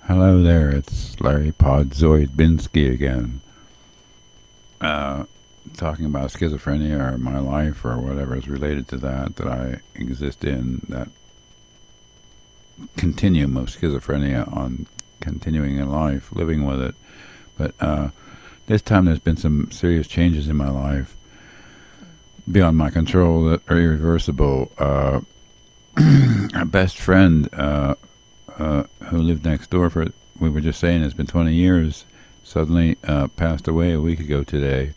Hello there, it's Larry Podzoid Binsky again. Talking about schizophrenia or my life or whatever is related to that I exist in, that continuum of schizophrenia on continuing in life, living with it. But this time there's been some serious changes in my life beyond my control that are irreversible. A best friend who lived next door for, we were just saying, it's been 20 years, suddenly passed away a week ago today.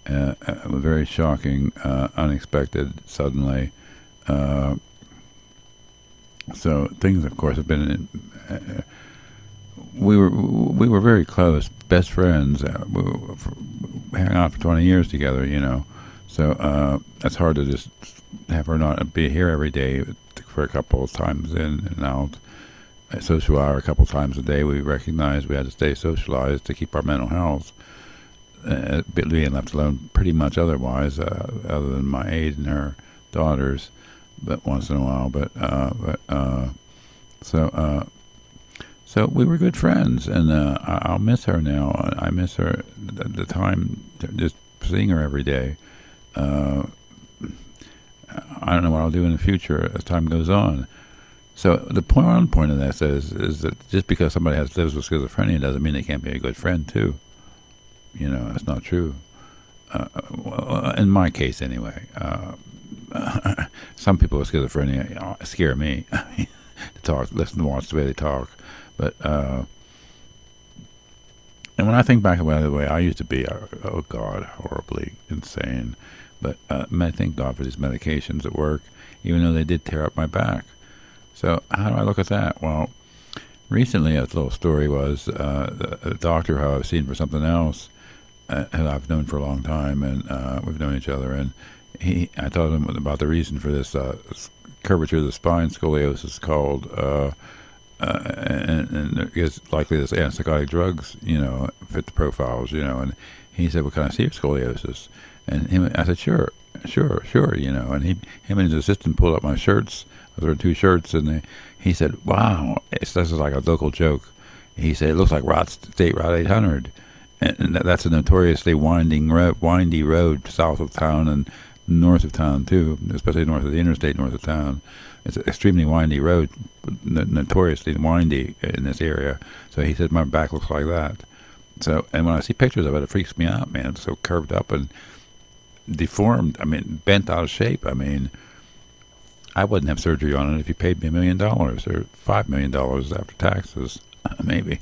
Very shocking, unexpected, suddenly. So things, of course, have been. We were very close, best friends. We hung out for 20 years together, you know. So it's hard to just have her not be here every day for a couple of times in and out. A social hour a couple times a day. We recognized we had to stay socialized to keep our mental health. Being left alone pretty much otherwise, other than my aide and her daughters, but once in a while. So we were good friends, and I'll miss her now. I miss her the time, just seeing her every day. I don't know what I'll do in the future as time goes on. So the point of this is that just because somebody lives with schizophrenia doesn't mean they can't be a good friend too. You know, that's not true. Well, in my case, anyway. Some people with schizophrenia scare me. To talk, listen, to watch the way they talk. But and when I think back about the way I used to be, oh God, horribly insane. But I thank God for these medications that work, even though they did tear up my back. So how do I look at that? Well, recently a little story was a doctor who I've seen for something else, and I've known for a long time, and we've known each other. And I told him about the reason for this curvature of the spine, scoliosis, called, and it's likely this antipsychotic drugs, you know, fit the profiles, you know. And he said, "Well, can I see your scoliosis?" And I said, "Sure, you know." And him and his assistant pulled up my shirts. I was wearing two shirts, and he said, "Wow, this is like a local joke." He said, "It looks like State Route 800." And that's a notoriously windy road south of town and north of town too, especially north of the interstate, north of town. It's an extremely windy road, notoriously windy in this area. So he said my back looks like that. So, and when I see pictures of it, it freaks me out, man. It's so curved up and deformed. I mean, bent out of shape. I mean, I wouldn't have surgery on it if you paid me $1 million or $5 million after taxes, maybe.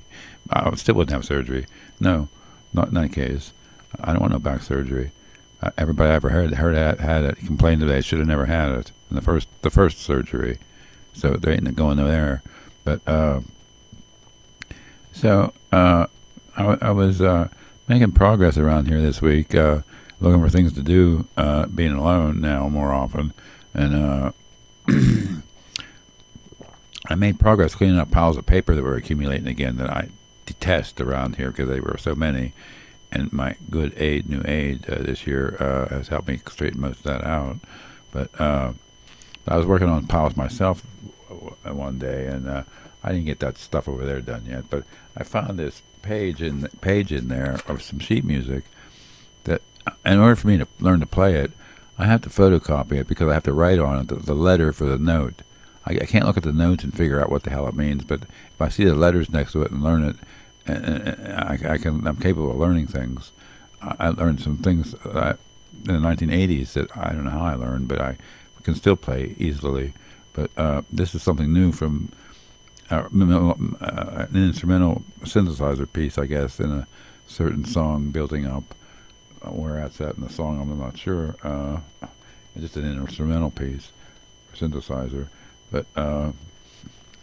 I still wouldn't have surgery. No. Not in that case. I don't want no back surgery. Everybody I ever heard had it complained that they should have never had it in the first surgery. So there ain't going there. But I was making progress around here this week, looking for things to do, being alone now more often, and I made progress cleaning up piles of paper that were accumulating again that I detest around here because they were so many. And my good new aide this year has helped me straighten most of that out. But I was working on piles myself one day, and I didn't get that stuff over there done yet. But I found this page in there of some sheet music that, in order for me to learn to play it, I have to photocopy it because I have to write on it the letter for the note. I can't look at the notes and figure out what the hell it means, but if I see the letters next to it and learn it, I'm capable of learning things. I learned some things in the 1980s that I don't know how I learned, but I can still play easily. But this is something new from an instrumental synthesizer piece, I guess, in a certain song building up. Where that's at in the song, I'm not sure. It's just an instrumental piece, synthesizer. But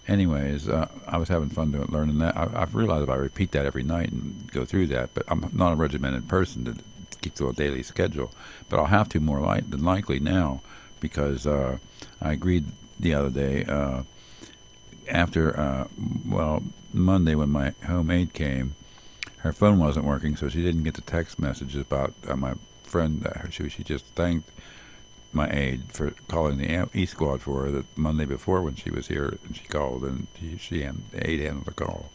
anyways, I was having fun learning that. I've realized if I repeat that every night and go through that, but I'm not a regimented person to keep to a daily schedule. But I'll have to more than likely now because I agreed the other day after, Monday when my home aide came, her phone wasn't working, so she didn't get the text messages about my friend. She just thanked my aide for calling the E Squad for her the Monday before when she was here, and she called, and the aide handled the call,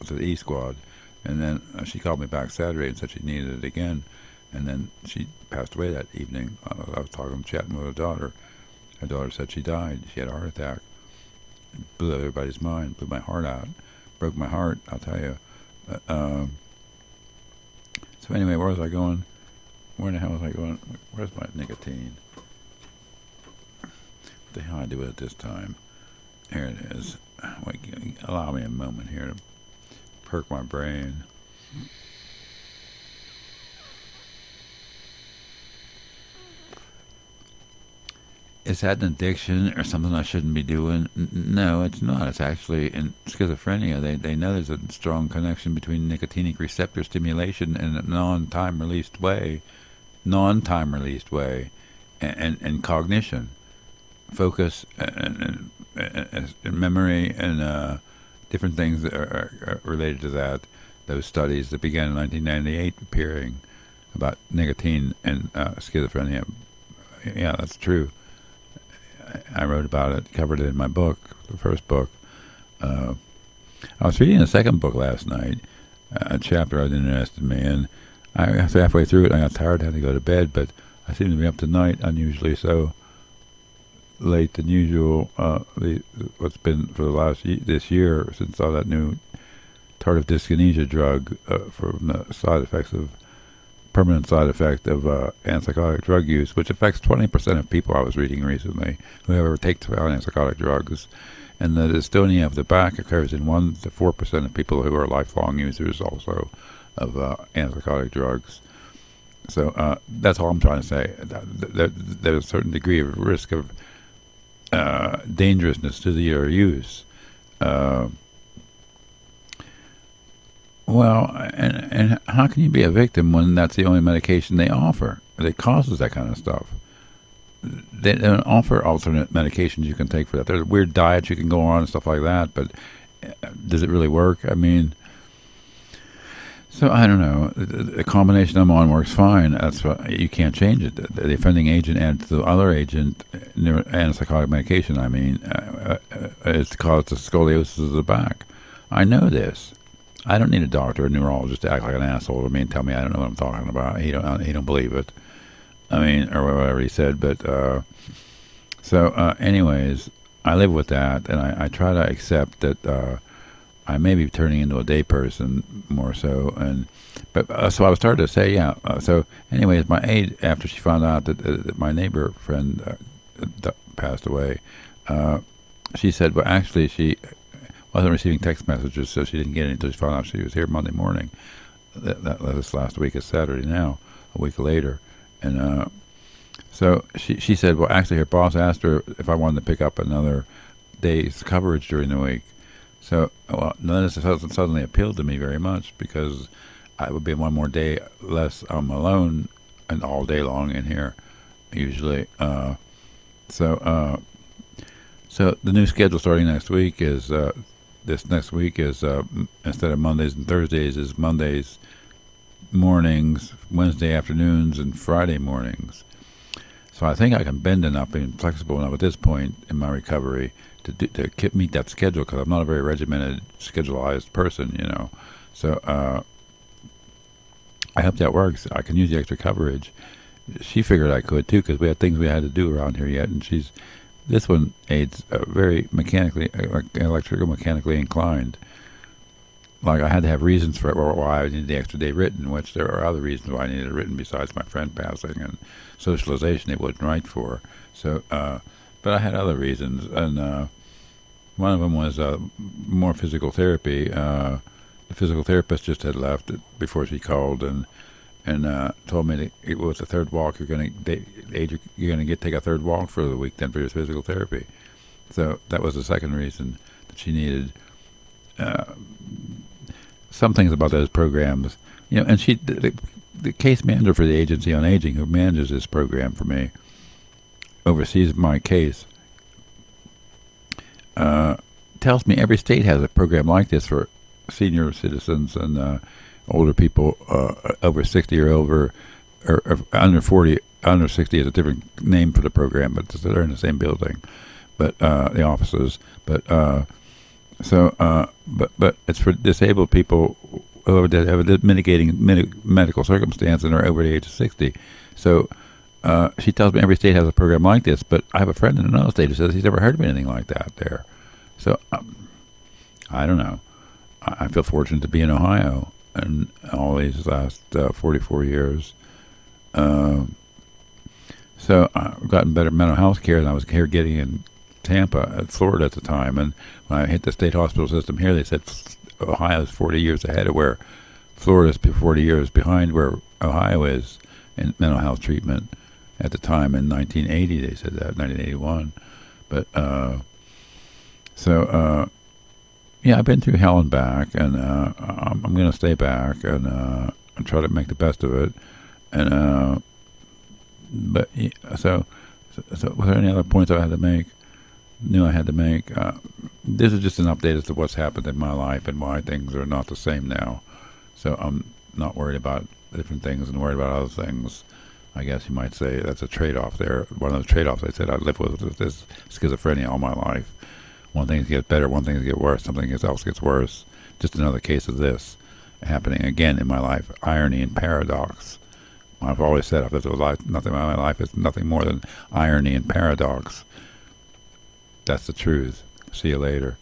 to the E squad, and then she called me back Saturday and said she needed it again, and then she passed away that evening. I was chatting with her daughter. Her daughter said she died. She had a heart attack. It blew everybody's mind. Blew my heart out. Broke my heart. I'll tell you. So anyway, where was I going? Where in the hell was I going? Where's my nicotine? What the hell I do with it this time? Here it is. Wait, allow me a moment here to perk my brain. Is that an addiction or something I shouldn't be doing? No, it's not. It's actually in schizophrenia. They know there's a strong connection between nicotinic receptor stimulation and a non-time released way, and cognition, focus, and memory, and different things that are related to that. Those studies that began in 1998 appearing about nicotine and schizophrenia. Yeah, that's true. I wrote about it, covered it in my book, the first book. I was reading the second book last night, a chapter that interested me, and I got halfway through it, and I got tired, had to go to bed, but I seem to be up tonight, unusually so late than usual. What's been for the this year since all that new tardive dyskinesia drug from the permanent side effect of antipsychotic drug use, which affects 20% of people I was reading recently who ever take antipsychotic drugs. And the dystonia of the back occurs in 1 to 4% of people who are lifelong users also of antipsychotic drugs. So that's all I'm trying to say. There's a certain degree of risk of dangerousness to your use. Well, and how can you be a victim when that's the only medication they offer that causes that kind of stuff? They don't offer alternate medications you can take for that. There's weird diets you can go on and stuff like that, but does it really work? I mean, so I don't know. The combination I'm on works fine. That's what, you can't change it. The offending agent adds to the other agent, antipsychotic medication, I mean, it's caused the scoliosis of the back. I know this. I don't need a doctor or a neurologist to act like an asshole to me and tell me I don't know what I'm talking about. He don't believe it. I mean, or whatever he said. But anyways, I live with that, and I try to accept that I may be turning into a day person more so. So I was starting to say, yeah. So anyways, my aide, after she found out that my neighbor friend passed away, she said, well, actually, she wasn't receiving text messages, so she didn't get any until she found out she was here Monday morning. That was last week. It's Saturday now, a week later. And so she said, well, actually, her boss asked her if I wanted to pick up another day's coverage during the week. So, well, none of this suddenly appealed to me very much because I would be one more day less alone and all day long in here, usually. So the new schedule starting next week is instead of Mondays and Thursdays, is Mondays mornings, Wednesday afternoons, and Friday mornings. So I think I can bend enough and flexible enough at this point in my recovery to meet that schedule, because I'm not a very regimented, schedulized person, you know. So I hope that works. I can use the extra coverage. She figured I could too, because we had things we had to do around here yet, and this one aids very mechanically inclined. Like I had to have reasons for it, why I needed the extra day written, which there are other reasons why I needed it written besides my friend passing and socialization it wasn't right for. So, but I had other reasons, and one of them was more physical therapy. The physical therapist just had left before she called, and told me that it was the third walk take a third walk for the week then for your physical therapy. So that was the second reason that she needed some things about those programs, you know. And she, the case manager for the Agency on Aging, who manages this program for me, oversees my case, tells me every state has a program like this for senior citizens and older people over 60 or over, or under 40. Under 60 is a different name for the program, but they're in the same building, but the offices. But But it's for disabled people who have a mitigating medical circumstance and are over the age of 60. So she tells me every state has a program like this, but I have a friend in another state who says he's never heard of anything like that there. So I don't know. I feel fortunate to be in Ohio and all these last 44 years. So I've gotten better mental health care than I was here getting in Tampa, Florida at the time. And when I hit the state hospital system here, they said Ohio is 40 years ahead of where Florida's 40 years behind where Ohio is in mental health treatment at the time in 1980. They said that, 1981. But yeah, I've been through hell and back, and I'm going to stay back and try to make the best of it. And but so was there any other points I had to make? Knew I had to make. This is just an update as to what's happened in my life and why things are not the same now. So I'm not worried about different things and worried about other things. I guess you might say that's a trade-off there. One of the trade-offs I said I live with is schizophrenia all my life. One thing gets better, one thing gets worse, something else gets worse. Just another case of this happening again in my life. Irony and paradox. I've always said if there's nothing in my life is nothing more than irony and paradox. That's the truth. See you later.